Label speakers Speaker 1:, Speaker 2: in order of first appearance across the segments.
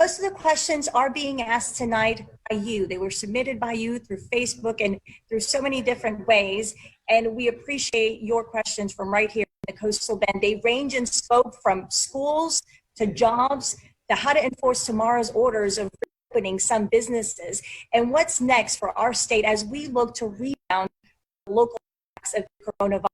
Speaker 1: most of the questions are being asked tonight by you. They were submitted by you through Facebook and through so many different ways. And we appreciate your questions from right here in the Coastal Bend. They range in scope from schools to jobs to how to enforce tomorrow's orders of reopening some businesses. And what's next for our state as we look to rebound the local impacts of the coronavirus.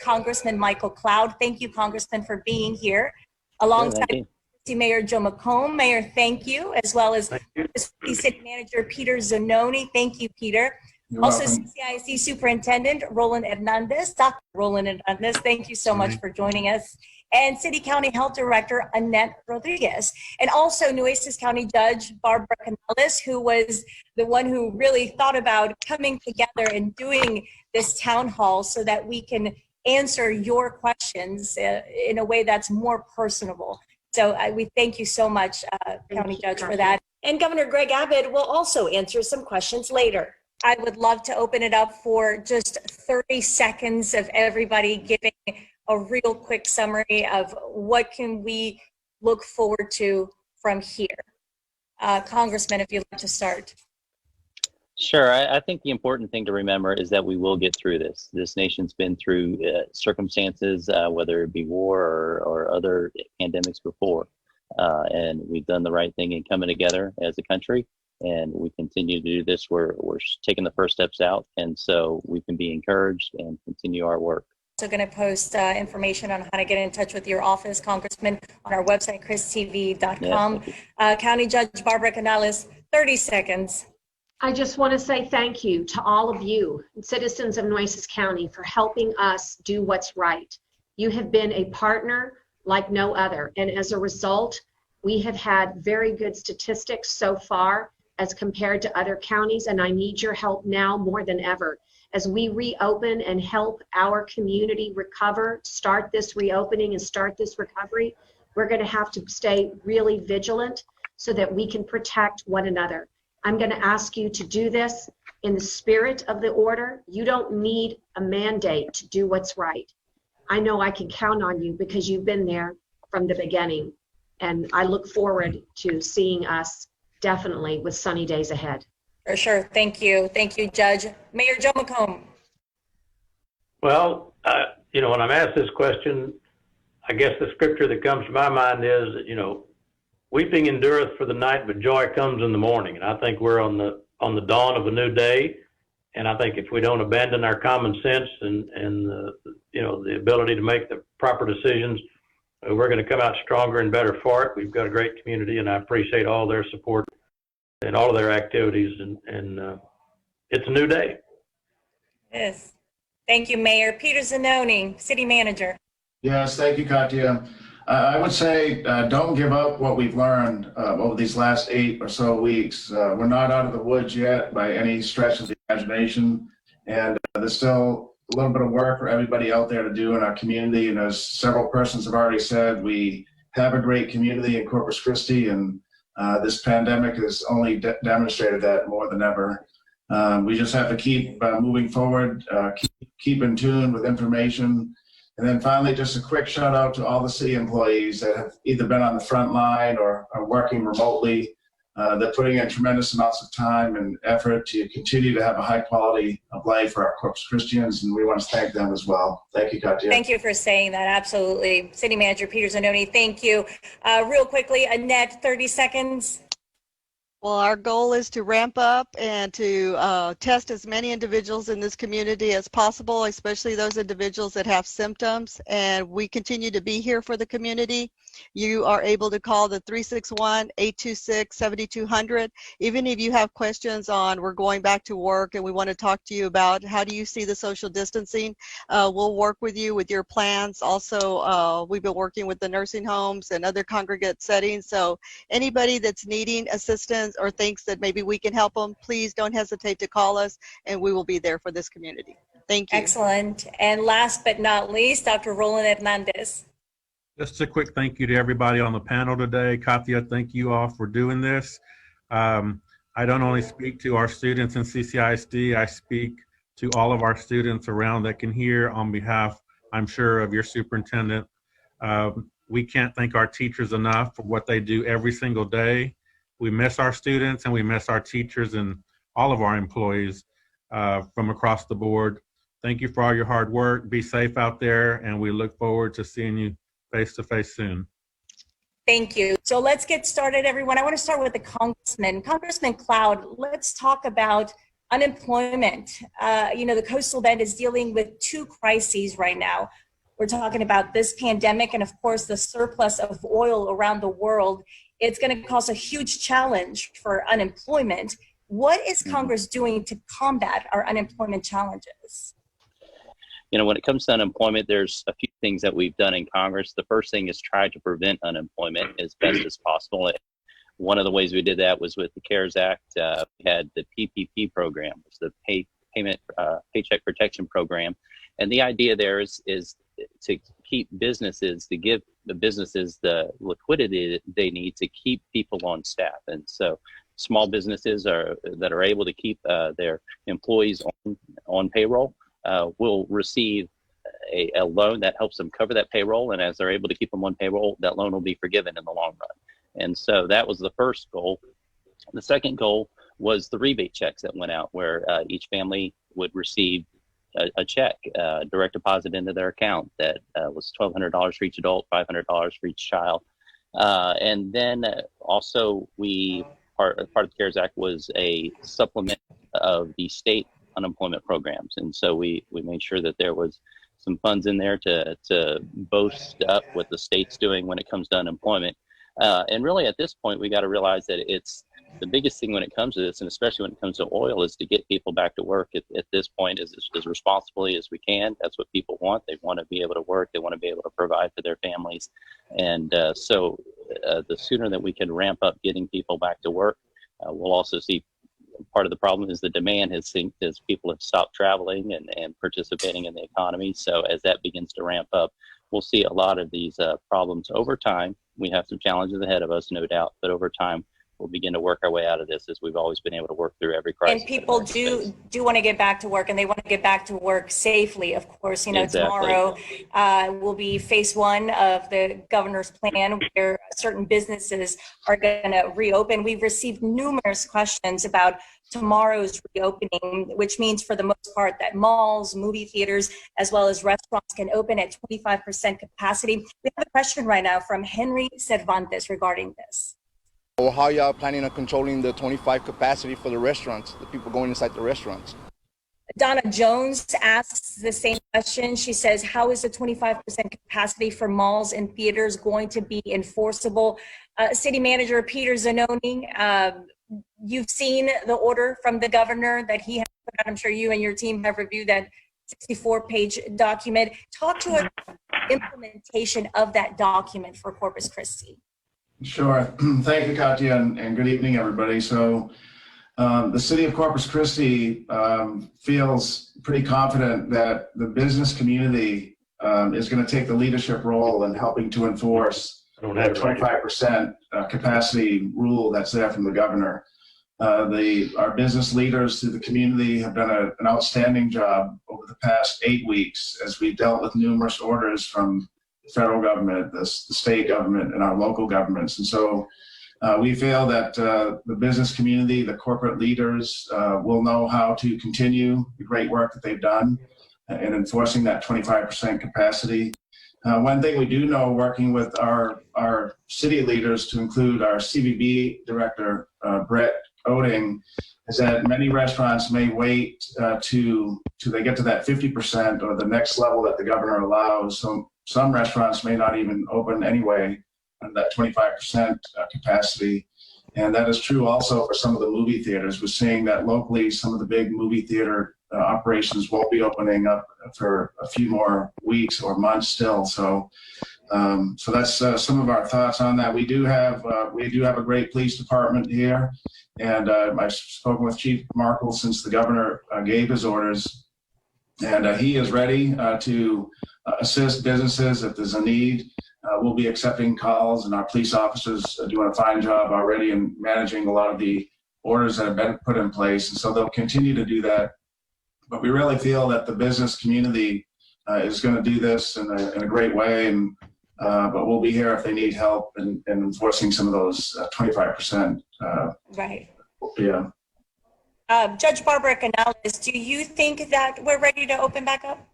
Speaker 1: Congressman Michael Cloud. Thank you, Congressman, for being here. Alongside Mayor Joe McComb. Mayor, thank you, as well as City Manager Peter Zanoni. Thank you, Peter.
Speaker 2: You're
Speaker 1: also,
Speaker 2: welcome.
Speaker 1: CCISD Superintendent Roland Hernandez. Dr. Roland Hernandez, thank you so much for joining us. And City County Health Director Annette Rodriguez. And also Nueces County Judge Barbara Canales, who was the one who really thought about coming together and doing this town hall so that we can answer your questions in a way that's more personable. So we thank you so much, County Judge, for that. And Governor Greg Abbott will also answer some questions later. I would love to open it up for just 30 seconds of everybody giving a real quick summary of what can we look forward to from here. Congressman, if you'd like to start.
Speaker 3: Sure. I think the important thing to remember is that we will get through this. This nation's been through circumstances, whether it be war or other pandemics before. And we've done the right thing in coming together as a country. And we continue to do this. We're taking the first steps out. And so we can be encouraged and continue our work.
Speaker 1: Also going to post information on how to get in touch with your office, Congressman, on our website, KRISTV.com.
Speaker 3: Yes,
Speaker 1: County Judge Barbara Canales, 30 seconds.
Speaker 4: I just want to say thank you to all of you, citizens of Nueces County, for helping us do what's right. You have been a partner like no other. And as a result, we have had very good statistics so far as compared to other counties. And I need your help now more than ever. As we reopen and help our community recover, start this reopening and start this recovery, we're going to have to stay really vigilant so that we can protect one another. I'm going to ask you to do this in the spirit of the order. You don't need a mandate to do what's right. I know I can count on you because you've been there from the beginning. And I look forward to seeing us definitely with sunny days ahead.
Speaker 1: For sure. Thank you. Thank you, Judge. Mayor Joe McComb.
Speaker 5: Well, you know, when I'm asked this question, I guess the scripture that comes to my mind is that, you know, weeping endureth for the night, but joy comes in the morning. And I think we're on the dawn of a new day. And I think if we don't abandon our common sense and you know, the ability to make the proper decisions, we're going to come out stronger and better for it. We've got a great community, and I appreciate all their support and all of their activities. And it's a new day.
Speaker 1: Yes. Thank you, Mayor. Peter Zanoni, City Manager.
Speaker 2: Yes, thank you, Katia. I would say don't give up what we've learned over these last 8 or so weeks. We're not out of the woods yet by any stretch of the imagination, and there's still a little bit of work for everybody out there to do in our community. And as several persons have already said, we have a great community in Corpus Christi, and this pandemic has only demonstrated that more than ever. We just have to keep moving forward, keep in tune with information. And then finally, just a quick shout out to all the city employees that have either been on the front line or are working remotely. They're putting in tremendous amounts of time and effort to continue to have a high quality of life for our Corpus Christians, and we want to thank them as well. Thank you, Katia.
Speaker 1: Thank you for saying that. Absolutely. City Manager Peter Zanoni, thank you. Real quickly, Annette, 30 seconds.
Speaker 6: Well, our goal is to ramp up and to test as many individuals in this community as possible, especially those individuals that have symptoms. And we continue to be here for the community. You are able to call the 361-826-7200. Even if you have questions on we're going back to work and we want to talk to you about how do you see the social distancing, we'll work with you with your plans. Also, we've been working with the nursing homes and other congregate settings. So anybody that's needing assistance or thinks that maybe we can help them, please don't hesitate to call us, and we will be there for this community. Thank you.
Speaker 1: Excellent. And last but not least, Dr. Roland Hernandez.
Speaker 7: Just a quick thank you to everybody on the panel today. Katia, thank you all for doing this. I don't only speak to our students in CCISD, I speak to all of our students around that can hear on behalf I'm sure, of your superintendent. We can't thank our teachers enough for what they do every single day. We miss our students and we miss our teachers and all of our employees from across the board. Thank you for all your hard work. Be safe out there, and we look forward to seeing you face to face soon.
Speaker 1: Thank you. So let's get started, everyone. I want to start with the Congressman. Congressman Cloud, let's talk about unemployment. The Coastal Bend is dealing with two crises right now. We're talking about this pandemic and, of course, the surplus of oil around the world. It's going to cause a huge challenge for unemployment. What is Congress doing to combat our unemployment challenges?
Speaker 3: When it comes to unemployment, there's a few things that we've done in Congress. The first thing is try to prevent unemployment as best as possible. One of the ways we did that was with the CARES Act. We had the PPP program, which is the Paycheck Protection Program. And the idea there is to keep businesses, to give the businesses the liquidity that they need to keep people on staff. And so small businesses that are able to keep their employees on payroll will receive a loan that helps them cover that payroll. And as they're able to keep them on payroll, that loan will be forgiven in the long run. And so that was the first goal. The second goal was the rebate checks that went out, where each family would receive a check, direct deposit into their account that was $1,200 for each adult, $500 for each child. And then also part of the CARES Act was a supplement of the state unemployment programs. And so we made sure that there was some funds in there to boost up what the state's doing when it comes to unemployment. And really at this point, we got to realize that it's the biggest thing when it comes to this, and especially when it comes to oil, is to get people back to work at this point as responsibly as we can. That's what people want. They want to be able to work. They want to be able to provide for their families. And so the sooner that we can ramp up getting people back to work, we'll also see part of the problem is the demand has synced as people have stopped traveling and participating in the economy. So as that begins to ramp up, we'll see a lot of these problems over time. We have some challenges ahead of us, no doubt, but over time, we'll begin to work our way out of this as we've always been able to work through every crisis.
Speaker 1: And people do want to get back to work, and they want to get back to work safely. Of course,
Speaker 3: Exactly.
Speaker 1: Tomorrow will be phase one of the governor's plan, where certain businesses are going to reopen. We've received numerous questions about tomorrow's reopening, which means for the most part that malls, movie theaters, as well as restaurants can open at 25% capacity. We have a question right now from Henry Cervantes regarding this.
Speaker 8: Well, how y'all planning on controlling the 25 capacity for the restaurants, the people going inside the restaurants?
Speaker 1: Donna Jones asks the same question. She says, how is the 25% capacity for malls and theaters going to be enforceable? City Manager Peter Zanoni, you've seen the order from the governor that he has put out. I'm sure you and your team have reviewed that 64-page document. Talk to us about the implementation of that document for Corpus Christi.
Speaker 2: Sure. Thank you, Katya, and good evening, everybody. So the city of Corpus Christi feels pretty confident that the business community is going to take the leadership role in helping to enforce the 25% capacity rule that's there from the governor. Our business leaders through the community have done an outstanding job over the past 8 weeks as we dealt with numerous orders from federal government, the state government, and our local governments. And so we feel that the business community, the corporate leaders will know how to continue the great work that they've done in enforcing that 25% capacity. One thing we do know, working with our city leaders, to include our CVB director, Brett Oding, is that many restaurants may wait till they get to that 50% or the next level that the governor allows. So some restaurants may not even open anyway at that 25% capacity. And that is true also for some of the movie theaters. We're seeing that locally, some of the big movie theater operations won't be opening up for a few more weeks or months still. So that's some of our thoughts on that. We do have a great police department here, and I've spoken with Chief Markle since the governor gave his orders, and he is ready to assist businesses if there's a need. We'll be accepting calls, and our police officers are doing a fine job already in managing a lot of the orders that have been put in place, and so they'll continue to do that. But we really feel that the business community is going to do this in a great way, and but we'll be here if they need help in enforcing some of those 25%.
Speaker 1: Right.
Speaker 2: Yeah.
Speaker 1: Judge Barbara Canales, do you think that we're ready to open back up?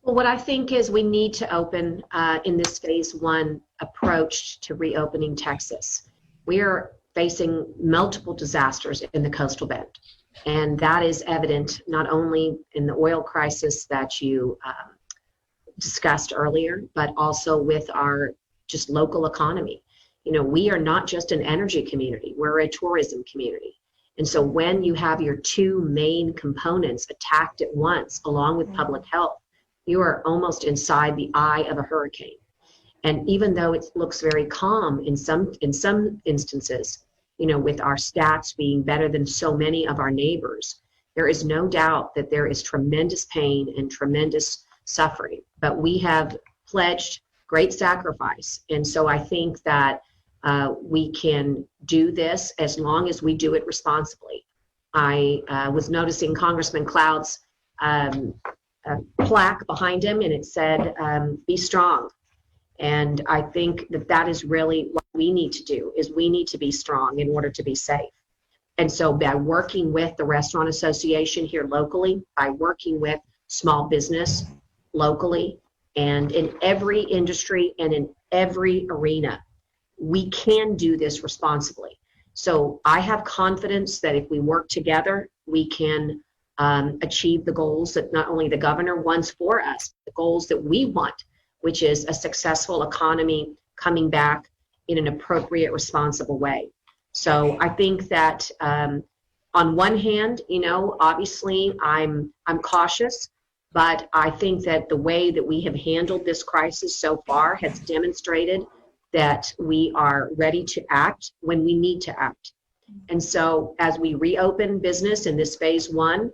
Speaker 4: Well, what I think is we need to open in this phase one approach to reopening Texas. We are facing multiple disasters in the coastal bend, and that is evident not only in the oil crisis that you discussed earlier, but also with our just local economy. You know, we are not just an energy community, we're a tourism community. And so when you have your two main components attacked at once, along with public health, you are almost inside the eye of a hurricane. And even though it looks very calm in some instances, you know, with our stats being better than so many of our neighbors, there is no doubt that there is tremendous pain and tremendous suffering. But we have pledged great sacrifice. And so I think that we can do this as long as we do it responsibly. I was noticing Congressman Cloud's plaque behind him, and it said, be strong. And I think that that is really what we need to do, is we need to be strong in order to be safe. And so by working with the Restaurant Association here locally, by working with small business locally, and in every industry and in every arena, we can do this responsibly. So I have confidence that if we work together, we can achieve the goals that not only the governor wants for us, the goals that we want, which is a successful economy coming back in an appropriate, responsible way. So I think that on one hand, you know, obviously I'm cautious, but I think that the way that we have handled this crisis so far has demonstrated that we are ready to act when we need to act. And so as we reopen business in this phase one,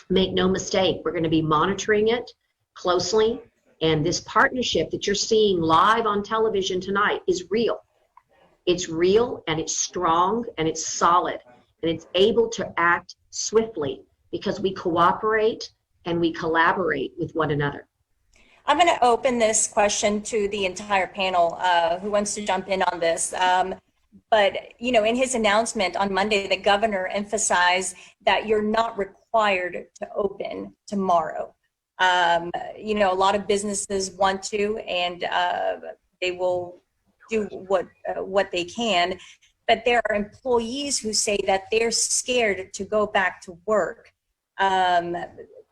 Speaker 4: make no mistake, we're going to be monitoring it closely. And this partnership that you're seeing live on television tonight is real. It's real, and it's strong, and it's solid, and it's able to act swiftly because we cooperate and we collaborate with one another.
Speaker 1: I'm going to open this question to the entire panel who wants to jump in on this. But, you know, in his announcement on Monday, the governor emphasized that you're not required to open tomorrow. You know, a lot of businesses want to, and they will do what they can. But there are employees who say that they're scared to go back to work.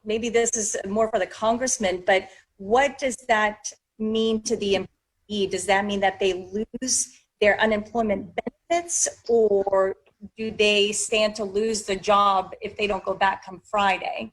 Speaker 1: Maybe this is more for the congressman, but what does that mean to the employee? Does that mean that they lose their unemployment benefits, or do they stand to lose the job if they don't go back come Friday?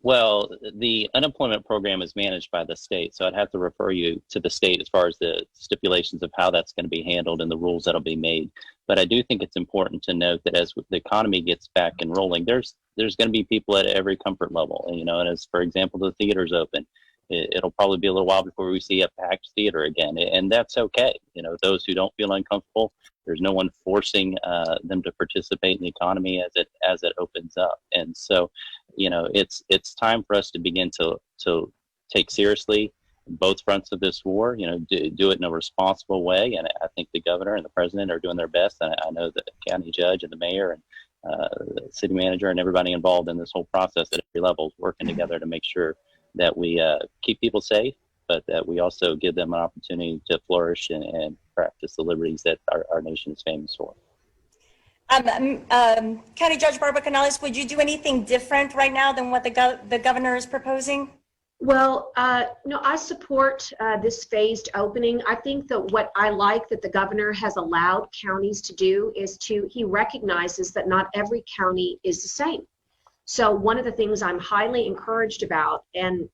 Speaker 3: Well, the unemployment program is managed by the state, so I'd have to refer you to the state as far as the stipulations of how that's going to be handled and the rules that'll be made. But I do think it's important to note that as the economy gets back and rolling, there's going to be people at every comfort level, you know, and as, for example, the theater's open, it'll probably be a little while before we see a packed theater again, and that's okay. You know, those who don't feel uncomfortable, there's no one forcing them to participate in the economy as it opens up. And so, you know, it's time for us to begin to take seriously both fronts of this war. You know, do it in a responsible way, and I think the governor and the president are doing their best. And I know the county judge and the mayor and the city manager and everybody involved in this whole process at every level is working together to make sure that we keep people safe, but that we also give them an opportunity to flourish and practice the liberties that our nation is famous for.
Speaker 1: County Judge Barbara Canales, would you do anything different right now than what the governor is proposing?
Speaker 4: Well, no, I support this phased opening. I think that what I like that the governor has allowed counties to do is he recognizes that not every county is the same. So one of the things I'm highly encouraged about and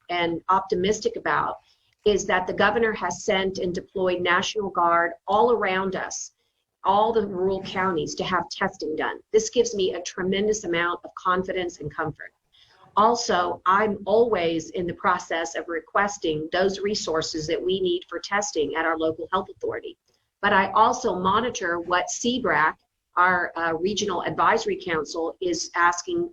Speaker 4: optimistic about is that the governor has sent and deployed National Guard all around us, all the rural counties, to have testing done. This gives me a tremendous amount of confidence and comfort. Also, I'm always in the process of requesting those resources that we need for testing at our local health authority. But I also monitor what CBRAC, our Regional Advisory Council, is asking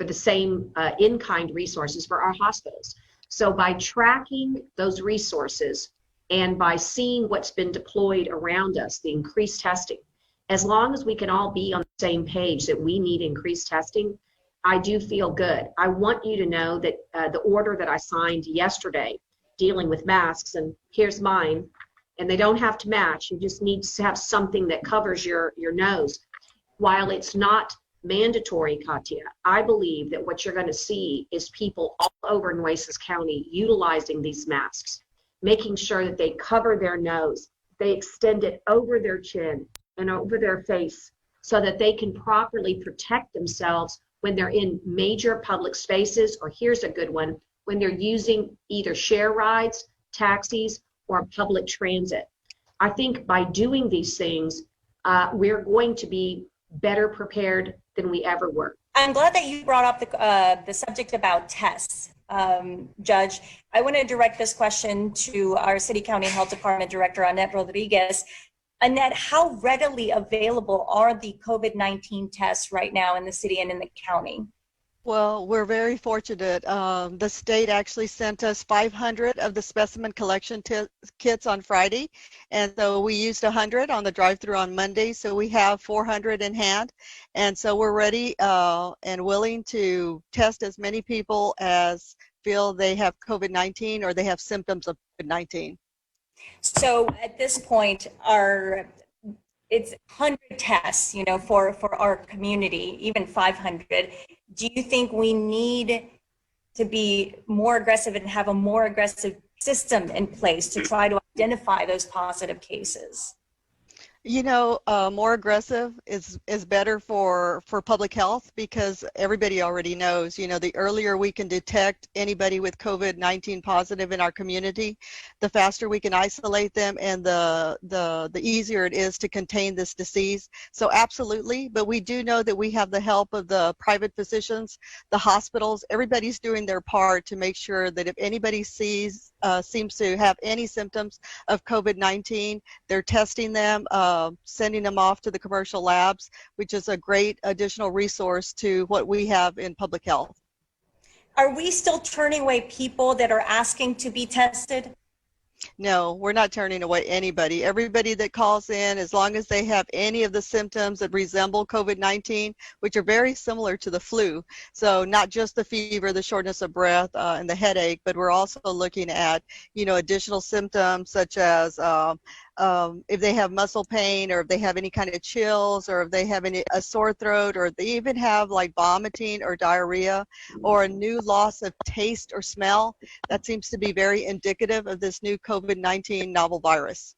Speaker 4: for the same in-kind resources for our hospitals. So by tracking those resources and by seeing what's been deployed around us, the increased testing, as long as we can all be on the same page that we need increased testing, I do feel good. I want you to know that the order that I signed yesterday dealing with masks, and here's mine, and they don't have to match. You just need to have something that covers your nose. While it's not mandatory, Katya, I believe that what you're going to see is people all over Nueces County utilizing these masks, making sure that they cover their nose, they extend it over their chin and over their face so that they can properly protect themselves when they're in major public spaces, or here's a good one, when they're using either share rides, taxis, or public transit. I think by doing these things, we're going to be better prepared than we ever were.
Speaker 1: I'm glad that you brought up the subject about tests, Judge. I want to direct this question to our City County Health Department Director, Annette Rodriguez. Annette, how readily available are the COVID-19 tests right now in the city and in the county?
Speaker 6: Well, we're very fortunate. The state actually sent us 500 of the specimen collection kits on Friday, and so we used 100 on the drive-through on Monday, so we have 400 in hand, and so we're ready and willing to test as many people as feel they have COVID-19 or they have symptoms of COVID-19.
Speaker 1: So at this point, it's 100 tests, for our community, even 500. Do you think we need to be more aggressive and have a more aggressive system in place to try to identify those positive cases?
Speaker 6: More aggressive is better for public health, because everybody already knows, the earlier we can detect anybody with COVID-19 positive in our community, the faster we can isolate them, and the easier it is to contain this disease. So absolutely, but we do know that we have the help of the private physicians, the hospitals. Everybody's doing their part to make sure that if anybody seems to have any symptoms of COVID-19, they're testing them, sending them off to the commercial labs, which is a great additional resource to what we have in public health.
Speaker 1: Are we still turning away people that are asking to be tested?
Speaker 6: No, we're not turning away anybody. Everybody that calls in, as long as they have any of the symptoms that resemble COVID-19, which are very similar to the flu. So not just the fever, the shortness of breath, and the headache, but we're also looking at, additional symptoms such as if they have muscle pain, or if they have any kind of chills, or if they have a sore throat, or if they even have like vomiting or diarrhea, or a new loss of taste or smell. That seems to be very indicative of this new COVID-19 novel virus.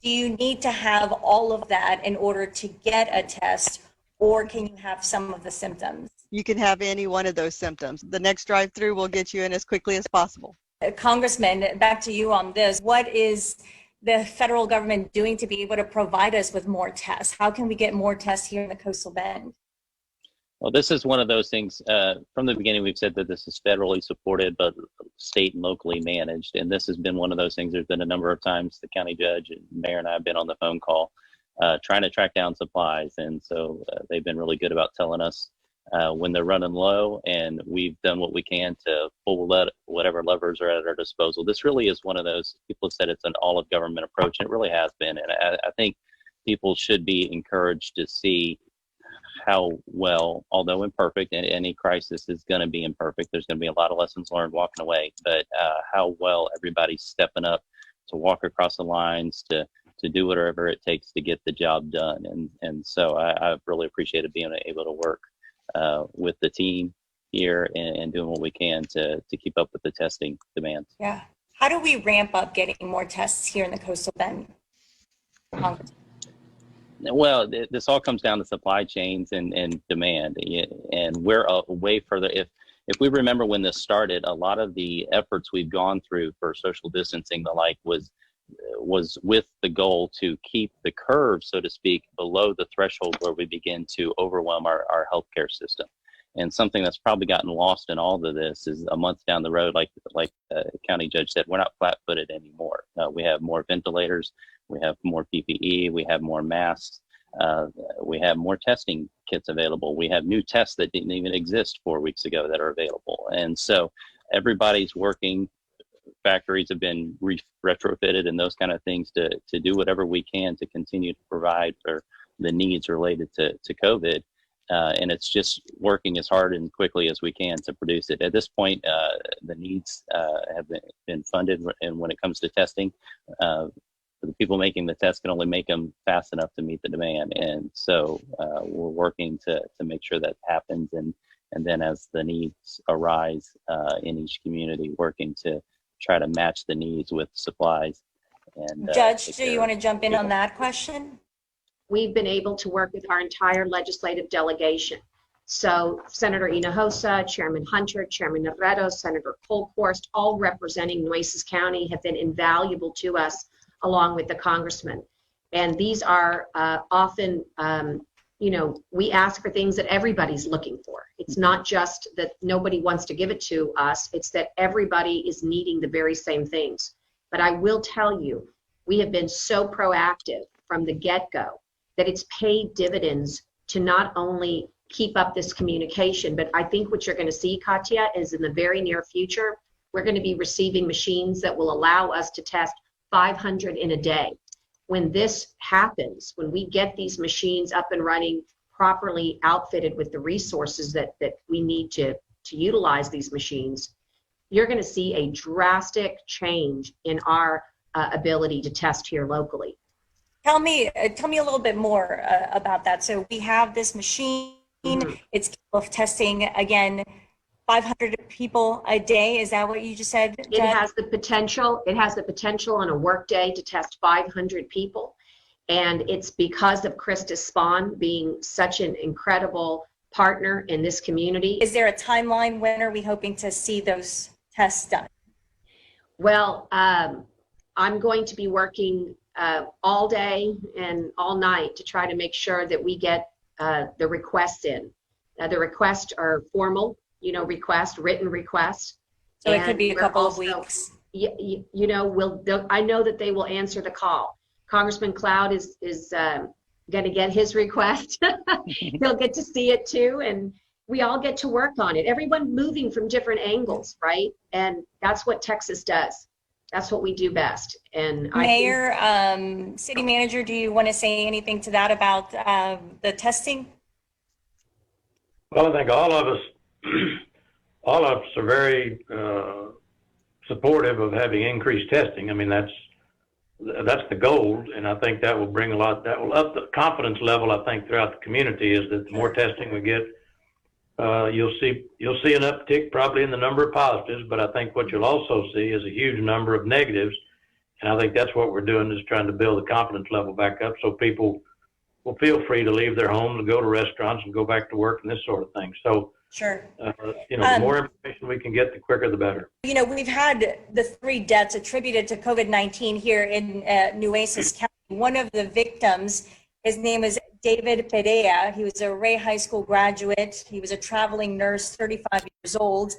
Speaker 1: Do you need to have all of that in order to get a test, or can you have some of the symptoms?
Speaker 6: You can have any one of those symptoms. The next drive-through will get you in as quickly as possible.
Speaker 1: Congressman, back to you on this. What is the federal government doing to be able to provide us with more tests? How can we get more tests here in the Coastal Bend?
Speaker 3: Well, this is one of those things, from the beginning, we've said that this is federally supported, but state and locally managed. And this has been one of those things. There's been a number of times the county judge and mayor and I have been on the phone call trying to track down supplies. And so they've been really good about telling us when they're running low, and we've done what we can to pull whatever levers are at our disposal. This really is one of those, people have said it's an all-of-government approach, and it really has been. And I think people should be encouraged to see how well, although imperfect, and any crisis is going to be imperfect, there's going to be a lot of lessons learned walking away, but how well everybody's stepping up to walk across the lines, to do whatever it takes to get the job done. And so I've really appreciated being able to work with the team here and doing what we can to keep up with the testing demands.
Speaker 1: Yeah. How do we ramp up getting more tests here in the Coastal Bend?
Speaker 3: Well, this all comes down to supply chains and demand, and we're way further. If we remember when this started, a lot of the efforts we've gone through for social distancing, the like, was with the goal to keep the curve, so to speak, below the threshold where we begin to overwhelm our healthcare system. And something that's probably gotten lost in all of this is a month down the road, like county judge said, we're not flat-footed anymore. We have more ventilators, we have more PPE, we have more masks. We have more testing kits available. We have new tests that didn't even exist 4 weeks ago that are available. And so everybody's working. Factories have been retrofitted and those kind of things to do whatever we can to continue to provide for the needs related to COVID. And it's just working as hard and quickly as we can to produce it. At this point, the needs have been funded, and when it comes to testing, the people making the tests can only make them fast enough to meet the demand. And so we're working to make sure that happens. And then as the needs arise in each community, working to try to match the needs with supplies. And
Speaker 1: Judge, do you want to jump in on that question?
Speaker 4: We've been able to work with our entire legislative delegation. So Senator Hinojosa, Chairman Hunter, Chairman Navarro, Senator Colhorst, all representing Nueces County, have been invaluable to us, along with the congressman. And these are often, we ask for things that everybody's looking for. It's not just that nobody wants to give it to us, it's that everybody is needing the very same things. But I will tell you, we have been so proactive from the get-go that it's paid dividends to not only keep up this communication, but I think what you're going to see, Katia, is in the very near future, we're going to be receiving machines that will allow us to test 500 in a day. When this happens, when we get these machines up and running, properly outfitted with the resources that we need to utilize these machines, you're going to see a drastic change in our ability to test here locally.
Speaker 1: Tell me a little bit more about that. So we have this machine, it's capable of testing, again, 500 people a day. Is that what you just said, Judge?
Speaker 4: It has the potential on a work day to test 500 people. And it's because of KRIS Spahn being such an incredible partner in this community.
Speaker 1: Is there a timeline? When are we hoping to see those tests done?
Speaker 4: Well, I'm going to be working all day and all night to try to make sure that we get the requests in. The requests are formal, written request.
Speaker 1: So it could be a couple of weeks.
Speaker 4: I know that they will answer the call. Congressman Cloud is going to get his request. He'll get to see it too, and we all get to work on it. Everyone moving from different angles, right? And that's what Texas does. That's what we do best. And
Speaker 1: Mayor, City Manager, do you want to say anything to that about the testing?
Speaker 5: Well, I think all of us are very supportive of having increased testing. I mean, that's the goal, and I think that will bring a lot. That will up the confidence level, I think, throughout the community. Is that the more testing we get, you'll see an uptick probably in the number of positives, but I think what you'll also see is a huge number of negatives, and I think that's what we're doing, is trying to build the confidence level back up so people will feel free to leave their homes and go to restaurants and go back to work and this sort of thing. So,
Speaker 1: sure.
Speaker 5: The more information we can get, the quicker the better.
Speaker 1: We've had the 3 deaths attributed to COVID-19 here in Nueces County. One of the victims, his name is David Perea. He was a Ray High School graduate. He was a traveling nurse, 35 years old.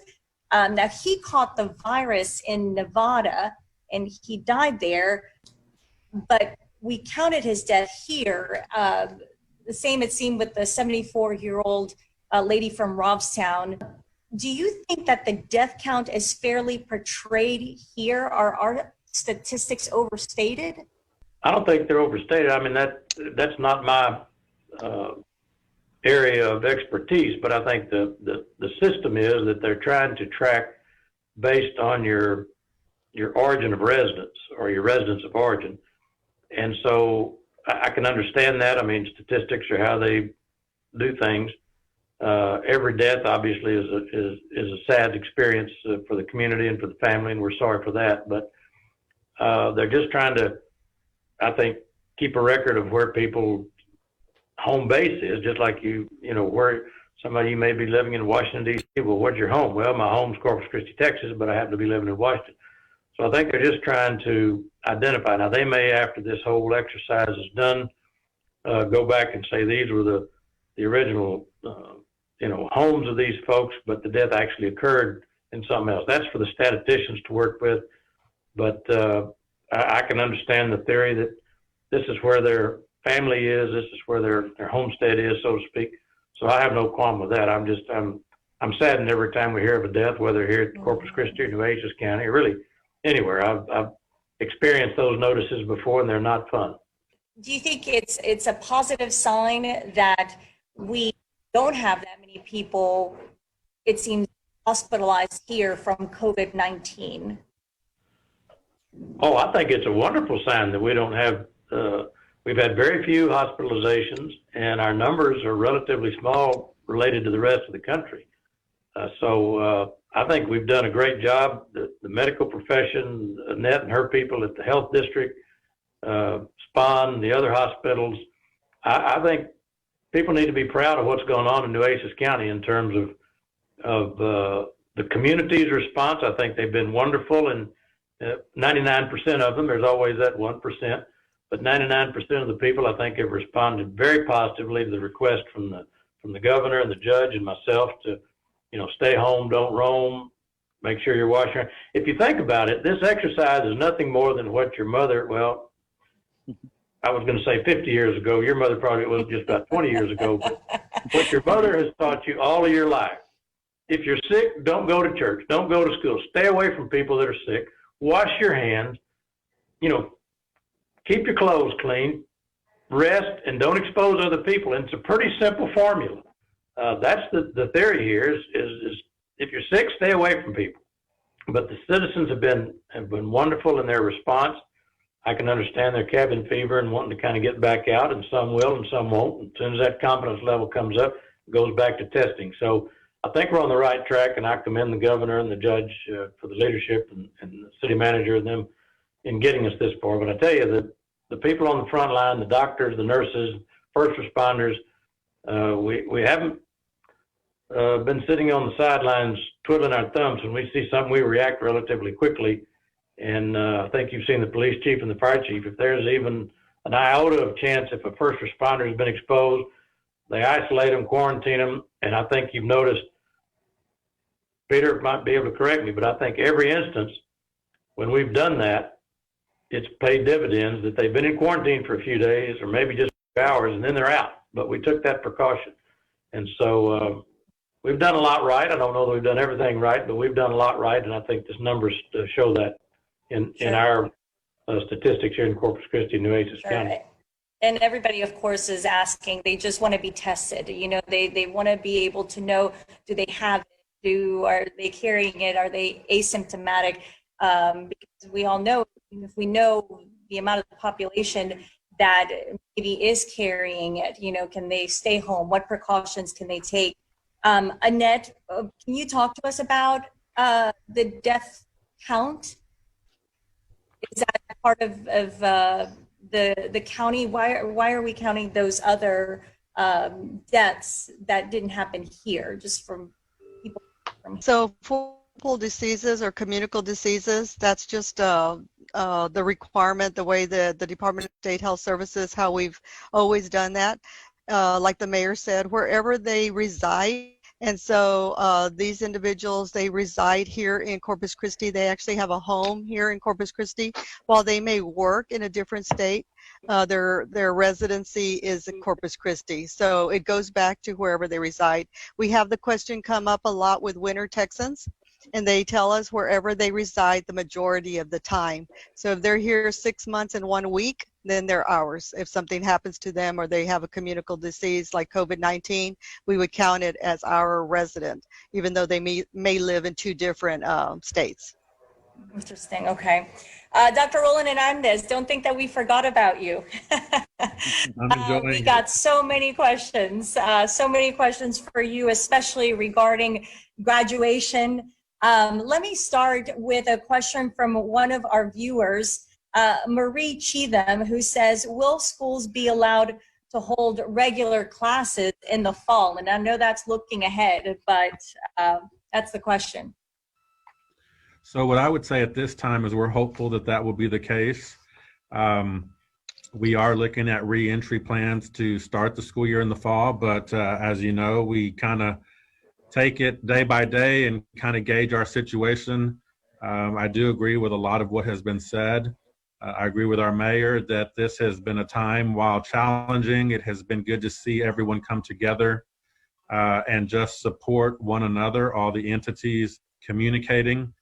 Speaker 1: Now, he caught the virus in Nevada, and he died there, but we counted his death here. The same it seemed with the 74-year-old lady from Robstown. Do you think that the death count is fairly portrayed here? Are our statistics overstated?
Speaker 5: I don't think they're overstated. I mean, that's not my area of expertise, but I think the system is that they're trying to track based on your origin of residence or your residence of origin. And so I can understand that. I mean, statistics are how they do things. Every death obviously is a sad experience for the community and for the family, and we're sorry for that. But they're just trying to, I think, keep a record of where people home base is, just like where somebody, you may be living in Washington, D.C. Well, where's your home? Well, my home's Corpus Christi, Texas, but I happen to be living in Washington. So I think they're just trying to identify. Now, they may, after this whole exercise is done, go back and say these were the original, homes of these folks, but the death actually occurred in something else. That's for the statisticians to work with. But I can understand the theory that this is where they're family is. This is where their homestead is, so to speak. So I have no qualm with that. I'm saddened every time we hear of a death, whether here at Corpus Christi or Nueces County, or really anywhere. I've experienced those notices before, and they're not fun.
Speaker 1: Do you think it's a positive sign that we don't have that many people, it seems, hospitalized here from COVID-19?
Speaker 5: Oh, I think it's a wonderful sign that we don't have, we've had very few hospitalizations, and our numbers are relatively small related to the rest of the country. So I think we've done a great job. The medical profession, Annette and her people at the health district, SPON, the other hospitals, I think people need to be proud of what's going on in Nueces County in terms of the community's response. I think they've been wonderful, and 99% of them, there's always that 1%, but 99% of the people, I think, have responded very positively to the request from the governor and the judge and myself to, stay home, don't roam, make sure you're washing your hands. If you think about it, this exercise is nothing more than what your mother, well, I was going to say 50 years ago. Your mother probably was just about 20 years ago, but what your mother has taught you all of your life. If you're sick, don't go to church, don't go to school, stay away from people that are sick, wash your hands, keep your clothes clean, rest, and don't expose other people. And it's a pretty simple formula. That's the theory here is if you're sick, stay away from people. But the citizens have been wonderful in their response. I can understand their cabin fever and wanting to kind of get back out, and some will and some won't. And as soon as that confidence level comes up, it goes back to testing. So I think we're on the right track, and I commend the governor and the judge for the leadership and the city manager and them in getting us this far. But I tell you that the people on the front line, the doctors, the nurses, first responders, we haven't been sitting on the sidelines twiddling our thumbs. When we see something, we react relatively quickly. And I think you've seen the police chief and the fire chief. If there's even an iota of chance, if a first responder has been exposed, they isolate them, quarantine them. And I think you've noticed, Peter might be able to correct me, but I think every instance when we've done that, it's paid dividends, that they've been in quarantine for a few days or maybe just a few hours, and then they're out. But we took that precaution. And so we've done a lot right. I don't know that we've done everything right, but we've done a lot right. And I think this numbers show that in our statistics here in Corpus Christi, Nueces County.
Speaker 1: And everybody, of course, is asking, they just want to be tested. They want to be able to know, do they have it? Are they carrying it? Are they asymptomatic? Because we all know, if we know the amount of the population that maybe is carrying it, can they stay home? What precautions can they take? Annette, can you talk to us about the death count? Is that part of the county? Why are we counting those other deaths that didn't happen here, just from people?
Speaker 6: So for diseases or communicable diseases, that's just the requirement, the way the Department of State Health Services, how we've always done that. Like the mayor said, wherever they reside. And so these individuals, they reside here in Corpus Christi. They actually have a home here in Corpus Christi. While they may work in a different state, their residency is in Corpus Christi. So it goes back to wherever they reside. We have the question come up a lot with winter Texans, and they tell us wherever they reside the majority of the time. So if they're here 6 months and 1 week, then they're ours. If something happens to them or they have a communicable disease like COVID-19, we would count it as our resident, even though they may live in two different states.
Speaker 1: Interesting. Okay. Dr. Roland Hernandez, don't think that we forgot about you. We got so many questions for you, especially regarding graduation. Let me start with a question from one of our viewers, Marie Cheatham, who says, will schools be allowed to hold regular classes in the fall? And I know that's looking ahead, but that's the question.
Speaker 7: So what I would say at this time is we're hopeful that that will be the case. We are looking at re-entry plans to start the school year in the fall, but as you know, we kind of take it day by day and kind of gauge our situation. I do agree with a lot of what has been said. I agree with our mayor that this has been a time, while challenging, it has been good to see everyone come together and just support one another, all the entities communicating.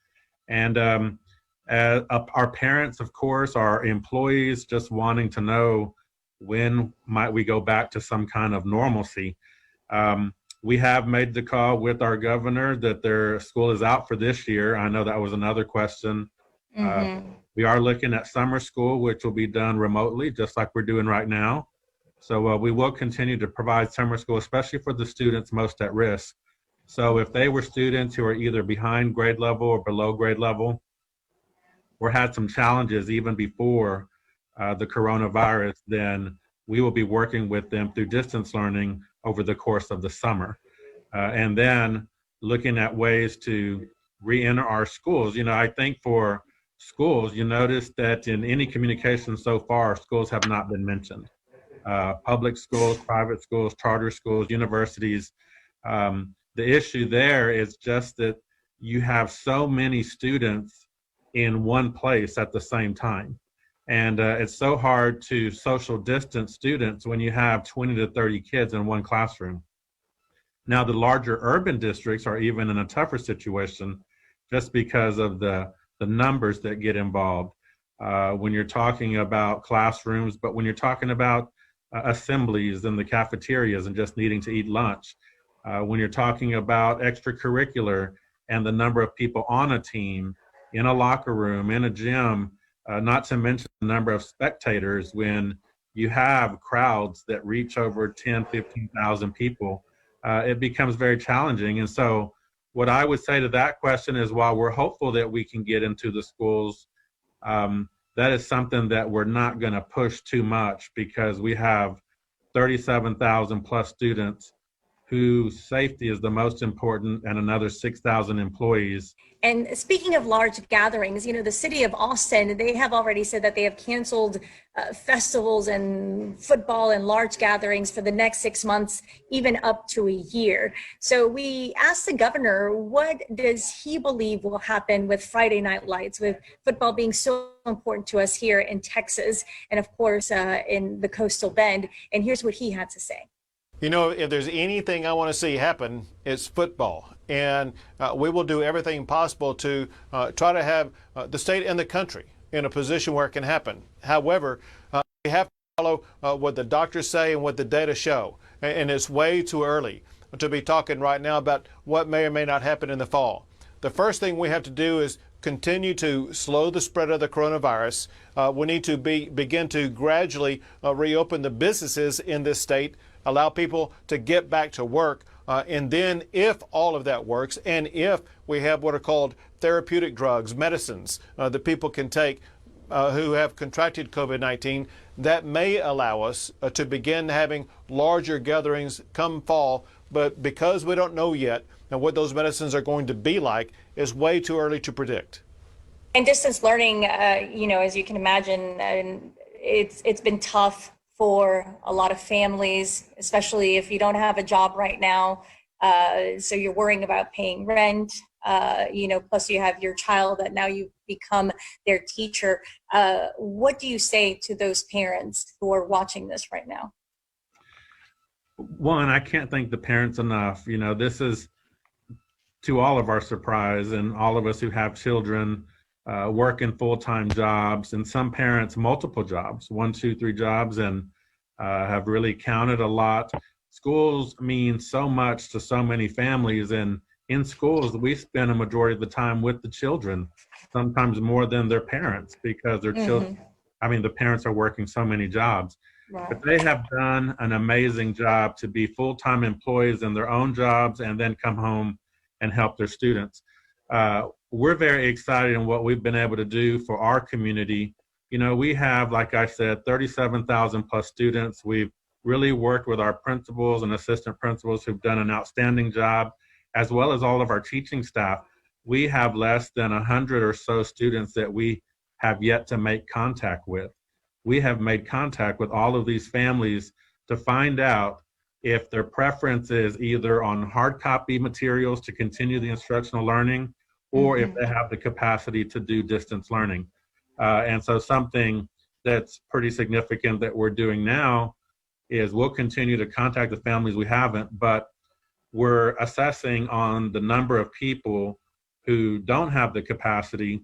Speaker 7: And our parents, of course, our employees just wanting to know when might we go back to some kind of normalcy. We have made the call with our governor that their school is out for this year. I know that was another question. We are looking at summer school, which will be done remotely, just like we're doing right now. So we will continue to provide summer school, especially for the students most at risk. So if they were students who are either behind grade level or below grade level, or had some challenges even before the coronavirus, then we will be working with them through distance learning over the course of the summer. And then looking at ways to re-enter our schools. You know, I think for schools, you notice that in any communication so far, schools have not been mentioned. Public schools, private schools, charter schools, universities. The issue there is just that you have so many students in one place at the same time. And it's so hard to social distance students when you have 20 to 30 kids in one classroom. Now, the larger urban districts are even in a tougher situation just because of the numbers that get involved when you're talking about classrooms, but when you're talking about assemblies in the cafeterias and just needing to eat lunch, when you're talking about extracurricular and the number of people on a team, in a locker room, in a gym, not to mention the number of spectators when you have crowds that reach over 10, 15,000 people, it becomes very challenging. And so what I would say to that question is, while we're hopeful that we can get into the schools, that is something that we're not going to push too much, because we have 37,000 plus students whose safety is the most important, and another 6,000 employees.
Speaker 1: And speaking of large gatherings, you know, the city of Austin, they have already said that they have canceled festivals and football and large gatherings for the next 6 months, even up to a year. So we asked the governor, what does he believe will happen with Friday Night Lights, with football being so important to us here in Texas, and of course in the Coastal Bend. And here's what he had to say.
Speaker 9: You know, if there's anything I want to see happen, it's football. And we will do everything possible to try to have the state and the country in a position where it can happen. However, we have to follow what the doctors say and what the data show. And it's way too early to be talking right now about what may or may not happen in the fall. The first thing we have to do is continue to slow the spread of the coronavirus. We need to begin to gradually reopen the businesses in this state, allow people to get back to work. And then if all of that works, and if we have what are called therapeutic drugs, medicines that people can take who have contracted COVID-19, that may allow us to begin having larger gatherings come fall. But because we don't know yet what those medicines are going to be like, it's way too early to predict.
Speaker 1: And distance learning, you know, as you can imagine, and it's been tough for a lot of families, especially if you don't have a job right now. So you're worrying about paying rent, you know, plus you have your child that now you become their teacher. What do you say to those parents who are watching this right now?
Speaker 7: One, I can't thank the parents enough. You know, this is, to all of our surprise, and all of us who have children working full-time jobs, and some parents multiple jobs, 1, 2, 3 jobs, and have really counted a lot. Schools mean so much to so many families, and in schools we spend a majority of the time with the children, sometimes more than their parents, because their children, I mean, the parents are working so many jobs. Right. But they have done an amazing job to be full-time employees in their own jobs and then come home and help their students. We're very excited in what we've been able to do for our community. You know, we have, like I said, 37,000 plus students. We've really worked with our principals and assistant principals who've done an outstanding job, as well as all of our teaching staff. We have less than 100 or so students that we have yet to make contact with. We have made contact with all of these families to find out if their preference is either on hard copy materials to continue the instructional learning, or if they have the capacity to do distance learning. And so something that's pretty significant that we're doing now is we'll continue to contact the families we haven't, but we're assessing on the number of people who don't have the capacity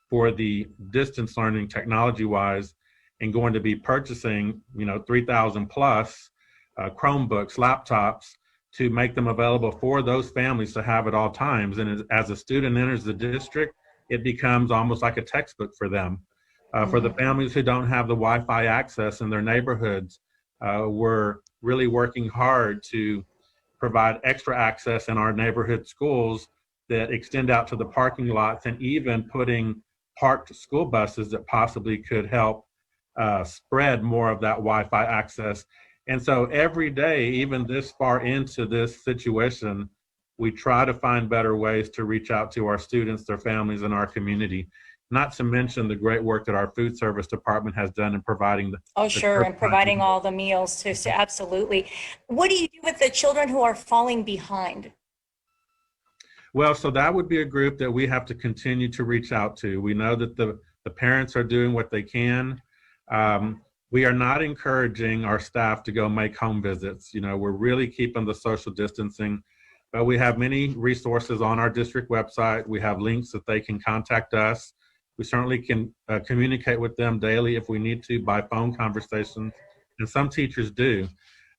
Speaker 7: for the distance learning technology-wise, and going to be purchasing, 3,000 plus Chromebooks, laptops, to make them available for those families to have at all times. And as a student enters the district, it becomes almost like a textbook for them. For the families who don't have the Wi-Fi access in their neighborhoods, we're really working hard to provide extra access in our neighborhood schools that extend out to the parking lots, and even putting parked school buses that possibly could help spread more of that Wi-Fi access. And so every day, even this far into this situation, we try to find better ways to reach out to our students, their families, and our community. Not to mention the great work that our food service department has done in providing
Speaker 1: and providing all the meals too. So absolutely. What do you do with the children who are falling behind?
Speaker 7: Well, so that would be a group that we have to continue to reach out to. We know that the parents are doing what they can. We are not encouraging our staff to go make home visits. We're really keeping the social distancing, but we have many resources on our district website. We have links that they can contact us. We certainly can communicate with them daily if we need to by phone conversations, and some teachers do.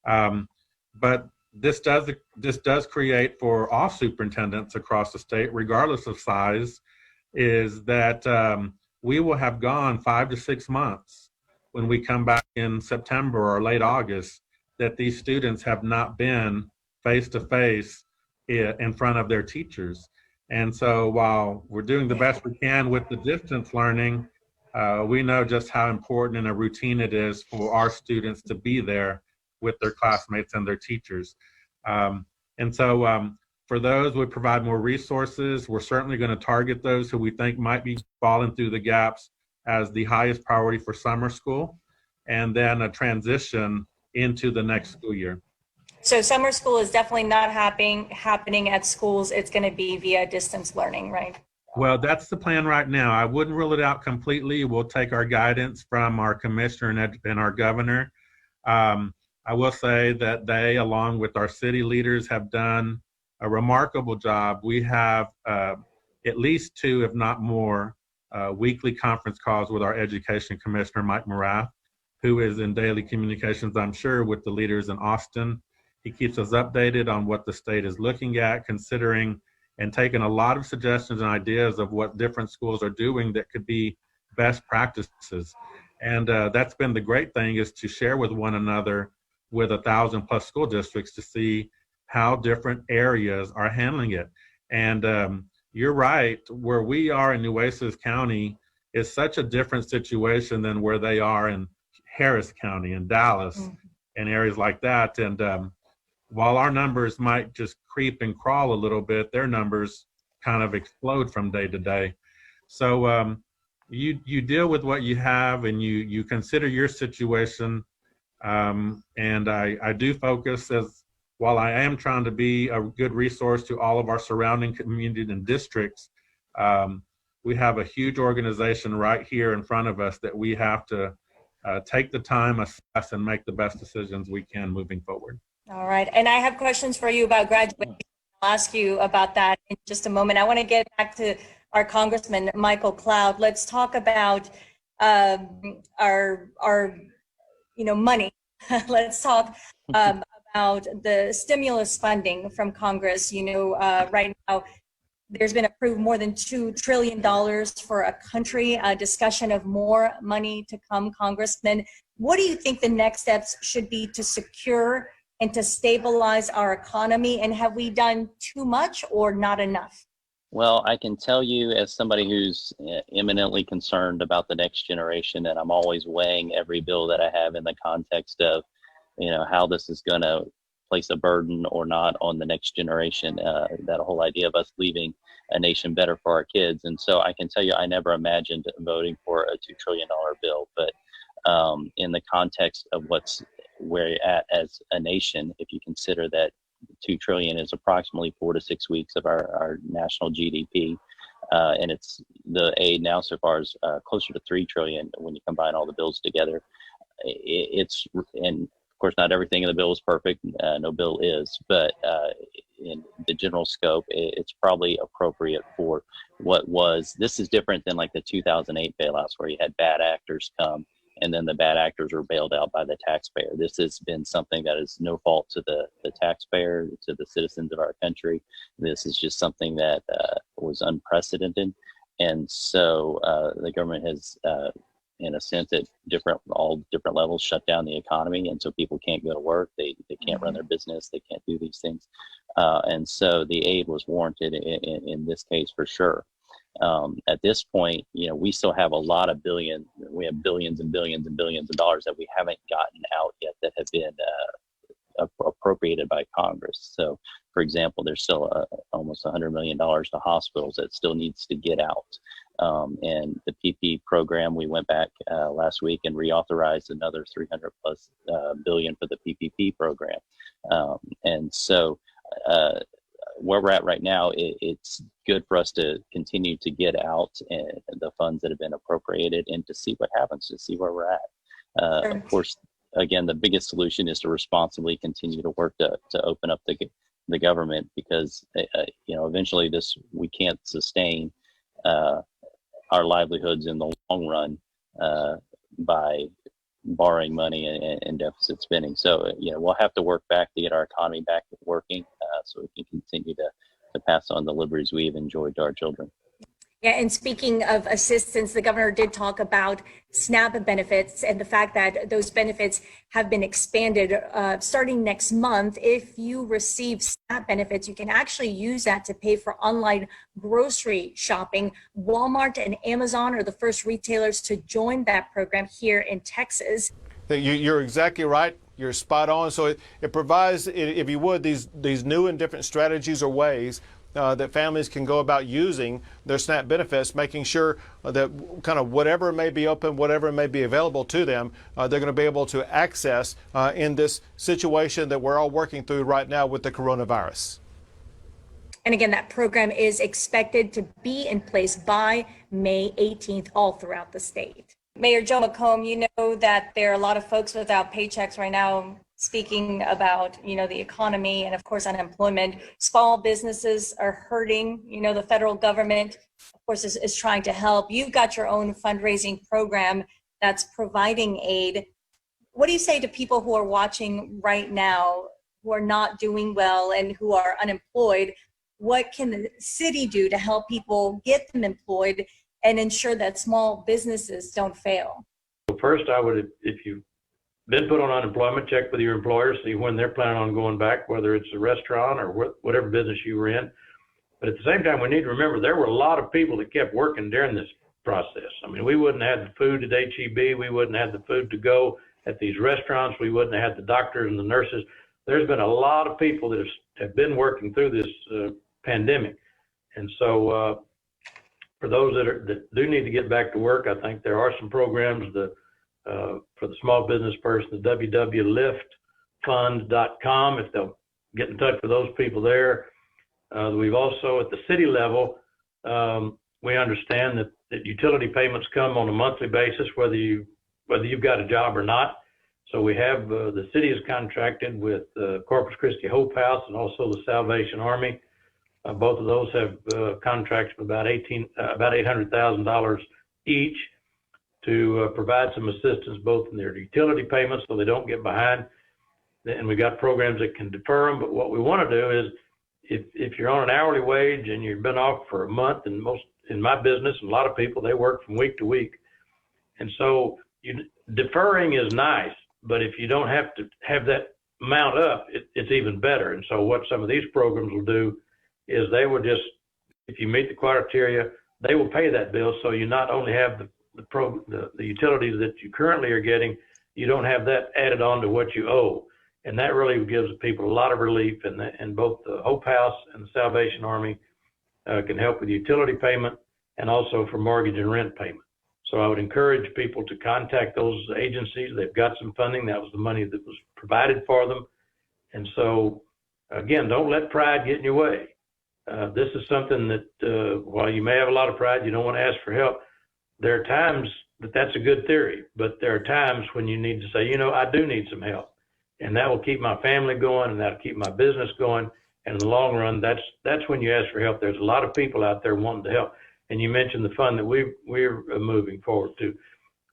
Speaker 7: But this does create for all superintendents across the state, regardless of size, is that we will have gone 5 to 6 months when we come back in September or late August, that these students have not been face-to-face in front of their teachers. And so while we're doing the best we can with the distance learning, we know just how important and a routine it is for our students to be there with their classmates and their teachers. And so for those, we provide more resources. We're certainly going to target those who we think might be falling through the gaps as the highest priority for summer school, and then a transition into the next school year.
Speaker 1: So summer school is definitely not happening at schools. It's going to be via distance learning, right?
Speaker 7: Well, that's the plan right now. I wouldn't rule it out completely. We'll take our guidance from our commissioner and our governor. I will say that they, along with our city leaders, have done a remarkable job. We have at least 2, if not more, weekly conference calls with our education commissioner, Mike Morath, who is in daily communications, I'm sure, with the leaders in Austin. He keeps us updated on what the state is looking at, considering, and taking a lot of suggestions and ideas of what different schools are doing that could be best practices. And that's been the great thing, is to share with one another with 1,000 plus school districts to see how different areas are handling it. And you're right, where we are in Nueces County is such a different situation than where they are in Harris County and Dallas and areas like that. And while our numbers might just creep and crawl a little bit, their numbers kind of explode from day to day. So you deal with what you have, and you consider your situation. And I do focus, as while I am trying to be a good resource to all of our surrounding communities and districts, we have a huge organization right here in front of us that we have to take the time, assess, and make the best decisions we can moving forward.
Speaker 1: All right. And I have questions for you about graduation. I'll ask you about that in just a moment. I want to get back to our Congressman, Michael Cloud. Let's talk about our money. Let's talk about the stimulus funding from Congress. Right now, there's been approved more than $2 trillion for a country, a discussion of more money to come, Congressman. What do you think the next steps should be to secure and to stabilize our economy? And have we done too much or not enough?
Speaker 3: Well, I can tell you, as somebody who's eminently concerned about the next generation, and I'm always weighing every bill that I have in the context of, how this is going to place a burden or not on the next generation, that whole idea of us leaving a nation better for our kids. And so I can tell you, I never imagined voting for a $2 trillion bill, but in the context of where we're at as a nation, if you consider that $2 trillion is approximately 4 to 6 weeks of our national GDP, and it's the aid now so far is closer to $3 trillion when you combine all the bills together. It's, and of course, not everything in the bill is perfect. No bill is, but in the general scope, it's probably appropriate for what was. This is different than like the 2008 bailouts where you had bad actors come and then the bad actors were bailed out by the taxpayer. This has been something that is no fault to the taxpayer, to the citizens of our country. This is just something that was unprecedented. And so the government has, in a sense, at all different levels, shut down the economy. And so people can't go to work. They can't run their business. They can't do these things. And so the aid was warranted in this case for sure. At this point, we still have a lot of we have billions and billions and billions of dollars that we haven't gotten out yet that have been appropriated by Congress. So, for example, there's still almost $100 million to hospitals that still needs to get out. And the PP program, we went back last week and reauthorized another 300 plus billion for the PPP program. And so where we're at right now, it's good for us to continue to get out the funds that have been appropriated and to see what happens, to see where we're at.
Speaker 1: Sure.
Speaker 3: Of course, again, the biggest solution is to responsibly continue to work to open up the government, because eventually we can't sustain our livelihoods in the long run by borrowing money and deficit spending. So we'll have to work back to get our economy back working, so we can continue to pass on the liberties we've enjoyed to our children.
Speaker 1: Yeah, and speaking of assistance, the governor did talk about SNAP benefits and the fact that those benefits have been expanded starting next month. If you receive SNAP benefits, you can actually use that to pay for online grocery shopping. Walmart and Amazon are the first retailers to join that program here in Texas.
Speaker 9: You're exactly right. You're spot on. So it provides, if you would, these new and different strategies or ways that families can go about using their SNAP benefits, making sure that kind of whatever may be open, whatever may be available to them, they're going to be able to access in this situation that we're all working through right now with the coronavirus.
Speaker 1: And again, that program is expected to be in place by May 18th, all throughout the state. Mayor Joe McComb, you know that there are a lot of folks without paychecks right now. Speaking about, the economy and of course unemployment, small businesses are hurting. The federal government, of course, is trying to help. You've got your own fundraising program that's providing aid. What do you say to people who are watching right now, who are not doing well and who are unemployed? What can the city do to help people get them employed and ensure that small businesses don't fail?
Speaker 5: First, I would, if you've been put on unemployment, check with your employer, see when they're planning on going back, whether it's a restaurant or whatever business you were in. But at the same time, we need to remember there were a lot of people that kept working during this process. I mean, we wouldn't have the food at HEB. We wouldn't have the food to go at these restaurants. We wouldn't have had the doctors and the nurses. There's been a lot of people that have been working through this pandemic. And so for those that do need to get back to work, I think there are some programs for the small business person, the www.liftfund.com, if they'll get in touch with those people there. We've also, at the city level, we understand that utility payments come on a monthly basis, whether you've got a job or not. So we have, the city is contracted with Corpus Christi Hope House and also the Salvation Army. Both of those have contracts for about $800,000 each to provide some assistance both in their utility payments so they don't get behind. And we got programs that can defer them. But what we want to do is, if you're on an hourly wage and you've been off for a month, and most in my business, and a lot of people, they work from week to week. And so deferring is nice, but if you don't have to have that amount up, it's even better. And so what some of these programs will do is they will just, if you meet the criteria, they will pay that bill. So you not only have the utilities that you currently are getting, you don't have that added on to what you owe. And that really gives people a lot of relief. And both the Hope House and the Salvation Army can help with utility payment and also for mortgage and rent payment. So I would encourage people to contact those agencies. They've got some funding. That was the money that was provided for them. And so, again, don't let pride get in your way. This is something that, while you may have a lot of pride, you don't want to ask for help. There are times that that's a good theory, but there are times when you need to say, you know, I do need some help, and that will keep my family going, and that'll keep my business going. And in the long run, that's when you ask for help. There's a lot of people out there wanting to help. And you mentioned the fund that we're moving forward to.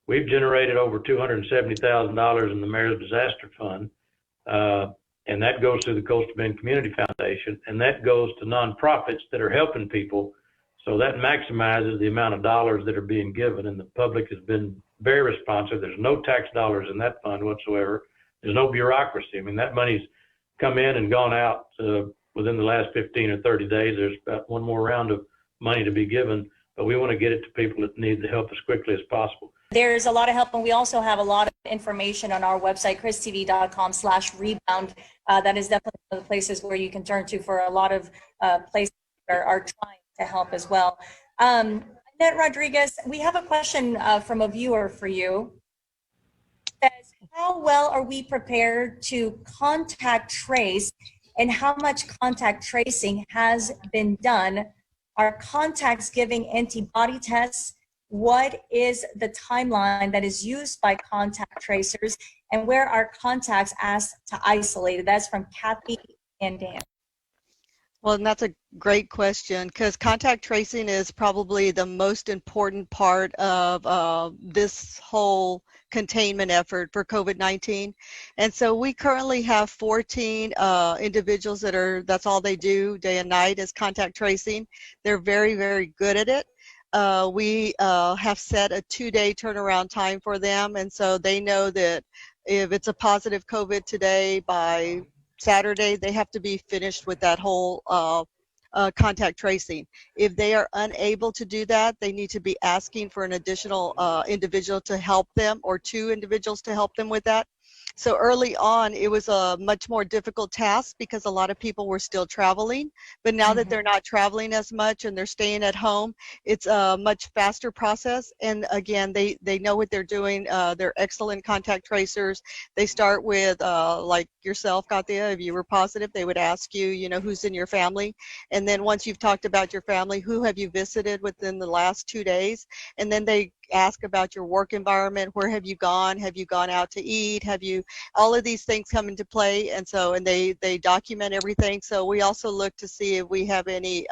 Speaker 5: We've generated over $270,000 in the Mayor's Disaster Fund, and that goes through the Coastal Bend Community Foundation, and that goes to nonprofits that are helping people. So that maximizes the amount of dollars that are being given, and the public has been very responsive. There's no tax dollars in that fund whatsoever. There's no bureaucracy. I mean, that money's come in and gone out within the last 15 or 30 days. There's about one more round of money to be given, but we want to get it to people that need the help as quickly as possible.
Speaker 1: There's a lot of help, and we also have a lot of information on our website, kristv.com/rebound. That is definitely one of the places where you can turn to for a lot of places that are trying to help as well. Annette Rodriguez, we have a question from a viewer for you. It says, how well are we prepared to contact trace, and how much contact tracing has been done? Are contacts giving antibody tests? What is the timeline that is used by contact tracers, and where are contacts asked to isolate? That's from Kathy and Dan.
Speaker 6: Well, and that's a great question, because contact tracing is probably the most important part of this whole containment effort for COVID-19. And so we currently have 14 individuals that's all they do day and night is contact tracing. They're very, very good at it. We have set a 2-day turnaround time for them, and so they know that if it's a positive COVID today, by Saturday they have to be finished with that whole contact tracing. If they are unable to do that, they need to be asking for an additional individual to help them, or 2 individuals to help them with that. So early on, it was a much more difficult task because a lot of people were still traveling. But now that they're not traveling as much and they're staying at home, it's a much faster process. And again, they know what they're doing. They're excellent contact tracers. They start with, like yourself, Katia, if you were positive, they would ask you, you know, who's in your family. And then once you've talked about your family, who have you visited within the last 2 days? And then they ask about your work environment. Where have you gone? Have you gone out to eat? Have you, all of these things come into play. And so, and they document everything. So we also look to see if we have any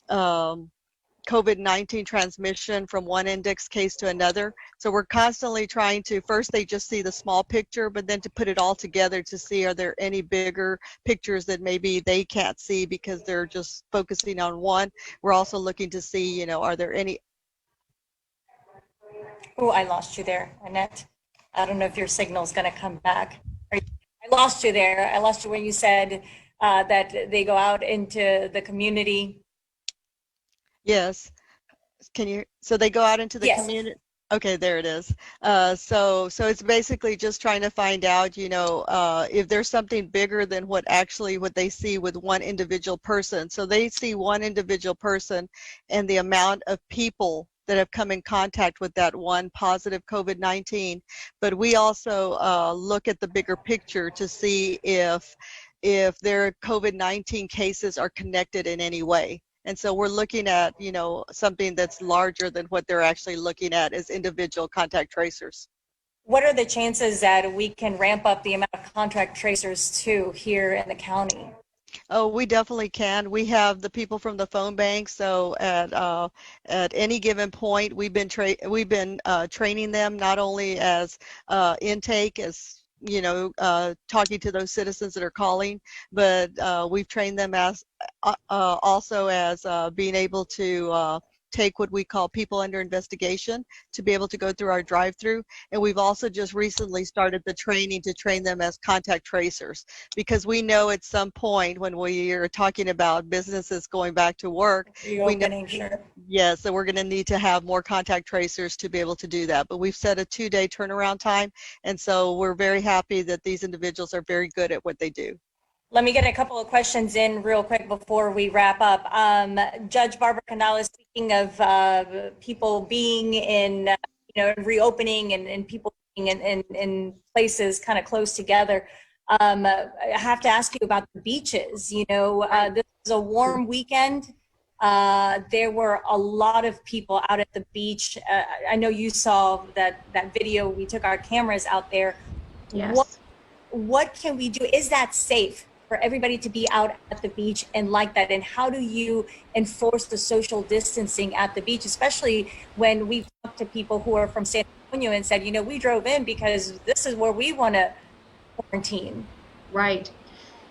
Speaker 6: COVID-19 transmission from one index case to another. So we're constantly trying to, first they just see the small picture, but then to put it all together to see, are there any bigger pictures that maybe they can't see because they're just focusing on one. We're also looking to see, you know, are there any.
Speaker 1: Oh, I lost you there, Annette. I don't know if your signal is going to come back. I lost you there. I lost you when you said that they go out into the community.
Speaker 6: Yes. Can you? So they go out into the community. Okay, there it is. So it's basically just trying to find out, you know, if there's something bigger than what they see with one individual person. So they see one individual person and the amount of people that have come in contact with that one positive COVID-19. But we also look at the bigger picture to see if their COVID-19 cases are connected in any way. And so we're looking at, you know, something that's larger than what they're actually looking at as individual contact tracers.
Speaker 1: What are the chances that we can ramp up the amount of contact tracers too here in the county?
Speaker 6: Oh, we definitely can. We have the people from the phone bank. So at any given point, we've been training them not only as intake, as you know, talking to those citizens that are calling, but we've trained them as also as being able to take what we call people under investigation to be able to go through our drive-through. And we've also just recently started the training to train them as contact tracers, because we know at some point when we are talking about businesses going back to work, we know, yes, so we're going to need to have more contact tracers to be able to do that. But we've set a 2-day turnaround time, and so we're very happy that these individuals are very good at what they do.
Speaker 1: Let me get a couple of questions in real quick before we wrap up. Judge Barbara Canales, speaking of people being in, you know, reopening and people being in places kind of close together, I have to ask you about the beaches. You know, this is a warm weekend. There were a lot of people out at the beach. I know you saw that video. We took our cameras out there.
Speaker 4: Yes.
Speaker 1: What can we do? Is that safe for everybody to be out at the beach and like that? And how do you enforce the social distancing at the beach, especially when we've talked to people who are from San Antonio and said, you know, we drove in because this is where we want to quarantine.
Speaker 4: Right.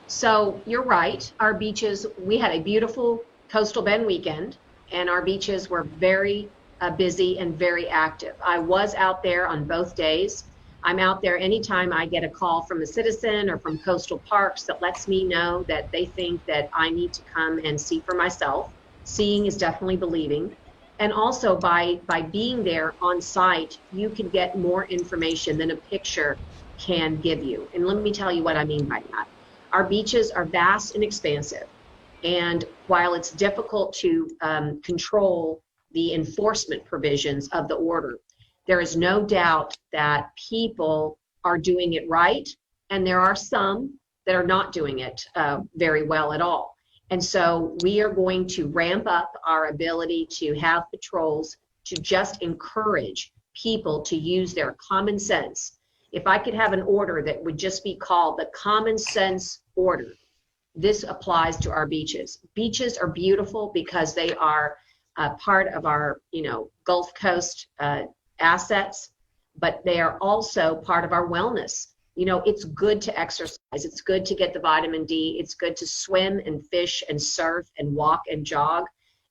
Speaker 4: So you're right. Our beaches, we had a beautiful Coastal Bend weekend, and our beaches were very busy and very active. I was out there on both days. I'm out there anytime I get a call from a citizen or from Coastal Parks that lets me know that they think that I need to come and see for myself. Seeing is definitely believing. And also by being there on site, you can get more information than a picture can give you. And let me tell you what I mean by that. Our beaches are vast and expansive. And while it's difficult to control the enforcement provisions of the order, there is no doubt that people are doing it right, and there are some that are not doing it very well at all. And so we are going to ramp up our ability to have patrols to just encourage people to use their common sense. If I could have an order that would just be called the common sense order, this applies to our beaches. Beaches are beautiful because they are part of our, Gulf Coast assets, but they are also part of our wellness. It's good to exercise. It's good to get the vitamin D. It's good to swim and fish and surf and walk and jog.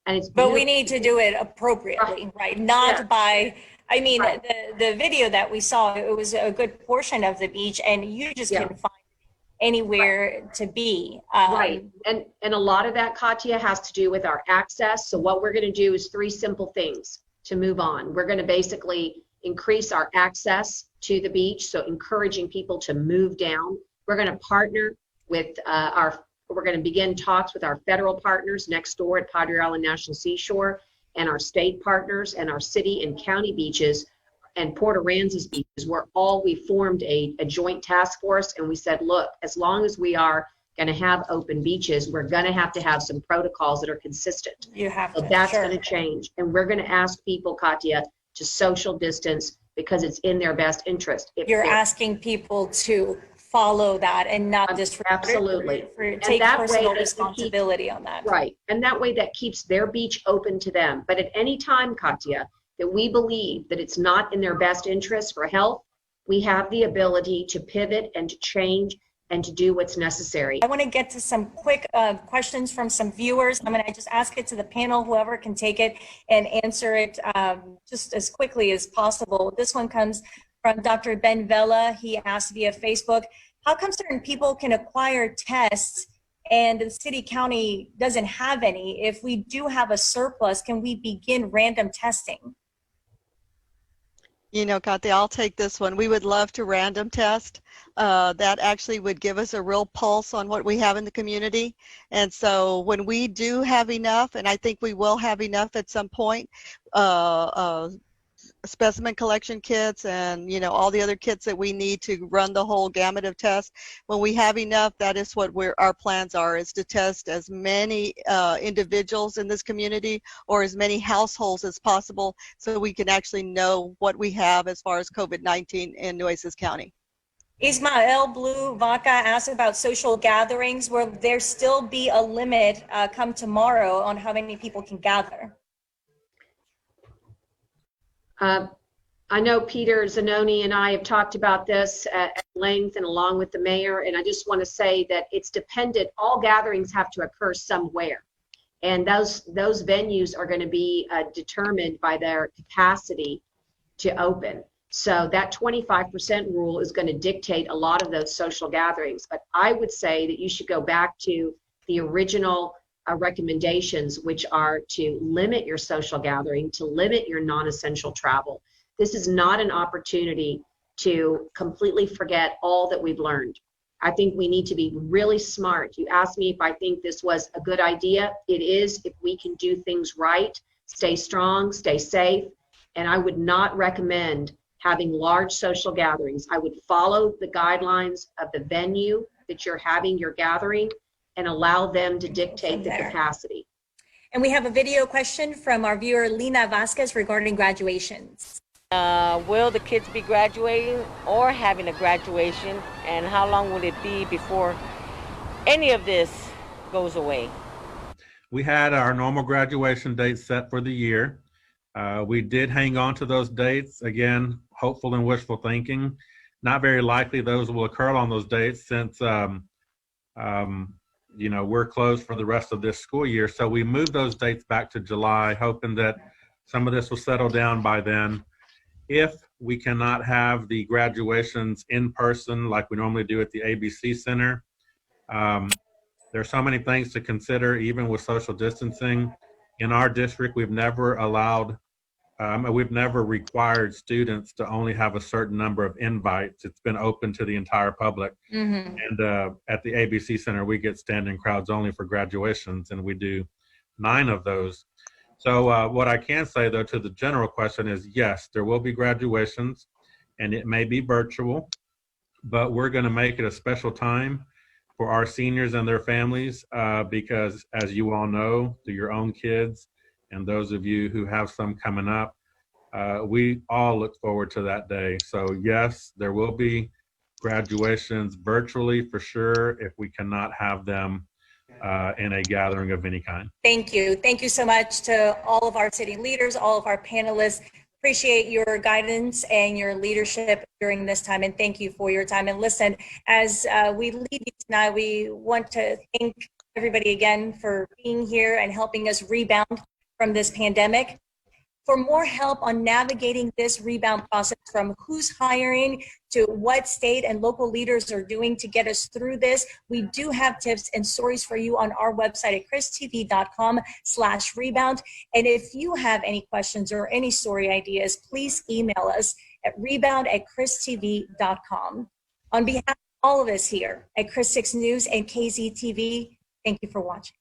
Speaker 4: And it's
Speaker 1: But we need to do it appropriately, right? Not by, the video that we saw, it was a good portion of the beach, and you just couldn't find anywhere to be.
Speaker 4: Right. And a lot of that, Katya, has to do with our access. So what we're going to do is 3 simple things to move on. We're going to basically increase our access to the beach, so encouraging people to move down. We're going to partner with we're going to begin talks with our federal partners next door at Padre Island National Seashore, and our state partners and our city and county beaches and Port Aransas beaches, where we formed a joint task force, and we said, look, as long as we are going to have open beaches, we're going to have some protocols that are consistent.
Speaker 1: You have to.
Speaker 4: So that's
Speaker 1: Sure.
Speaker 4: going to change. And we're going to ask people, Katya, to social distance because it's in their best interest.
Speaker 1: You're asking people to follow that and not disregard it.
Speaker 4: Absolutely.
Speaker 1: Take
Speaker 4: that
Speaker 1: personal
Speaker 4: way
Speaker 1: responsibility on that.
Speaker 4: Right. And that way that keeps their beach open to them. But at any time, Katya, that we believe that it's not in their best interest for health, we have the ability to pivot and to change and to do what's necessary.
Speaker 1: I want to get to some quick questions from some viewers. I'm going to just ask it to the panel, whoever can take it and answer it just as quickly as possible. This one comes from Dr. Ben Vela. He asked via Facebook, how come certain people can acquire tests and the city county doesn't have any? If we do have a surplus, can we begin random testing?
Speaker 6: Kathy, I'll take this one. We would love to random test. That actually would give us a real pulse on what we have in the community. And so when we do have enough, and I think we will have enough at some point, specimen collection kits and all the other kits that we need to run the whole gamut of tests, when we have enough, that is what our plans are, is to test as many individuals in this community or as many households as possible so we can actually know what we have as far as COVID-19 in Nueces County.
Speaker 1: Ismael Blue Vaca asked about social gatherings. Will there still be a limit come tomorrow on how many people can gather?
Speaker 4: I know Peter Zanonia and I have talked about this at length and along with the mayor, and I just want to say that it's dependent. All gatherings have to occur somewhere, and those venues are going to be determined by their capacity to open. So that 25% rule is going to dictate a lot of those social gatherings. But I would say that you should go back to the original recommendations, which are to limit your social gathering, to limit your non-essential travel. This is not an opportunity to completely forget all that we've learned. I think we need to be really smart. You asked me if I think this was a good idea. It is, if we can do things right, stay strong, stay safe. And I would not recommend having large social gatherings. I would follow the guidelines of the venue that you're having your gathering and allow them to dictate the capacity.
Speaker 1: And we have a video question from our viewer, Lena Vasquez, regarding graduations.
Speaker 10: Will the kids be graduating or having a graduation, and how long will it be before any of this goes away?
Speaker 7: We had our normal graduation dates set for the year. We did hang on to those dates, again, hopeful and wishful thinking. Not very likely those will occur on those dates since you know, we're closed for the rest of this school year. So we moved those dates back to July, hoping that some of this will settle down by then. If we cannot have the graduations in person like we normally do at the ABC Center, there's so many things to consider, even with social distancing. In our district, we've never allowed, we've never required students to only have a certain number of invites. It's been open to the entire public. And at the ABC Center, we get standing crowds only for graduations, and we do 9 of those. So what I can say, though, to the general question is, yes, there will be graduations, and it may be virtual, but we're going to make it a special time for our seniors and their families because, as you all know, through your own kids and those of you who have some coming up, we all look forward to that day. So, yes, there will be graduations virtually for sure if we cannot have them in a gathering of any kind.
Speaker 1: Thank you. Thank you so much to all of our city leaders, all of our panelists. Appreciate your guidance and your leadership during this time, and thank you for your time. And listen, as we leave you tonight, we want to thank everybody again for being here and helping us rebound from this pandemic. For more help on navigating this rebound process, from who's hiring to what state and local leaders are doing to get us through this, we do have tips and stories for you on our website at kristv.com/rebound. And if you have any questions or any story ideas, please email us at rebound@kristv.com. On behalf of all of us here at KRIS 6 News and KZTV, thank you for watching.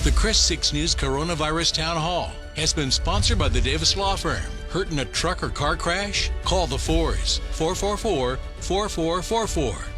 Speaker 11: The KRIS 6 News Coronavirus Town Hall has been sponsored by the Davis Law Firm. Hurt in a truck or car crash? Call the Fours, 444-4444.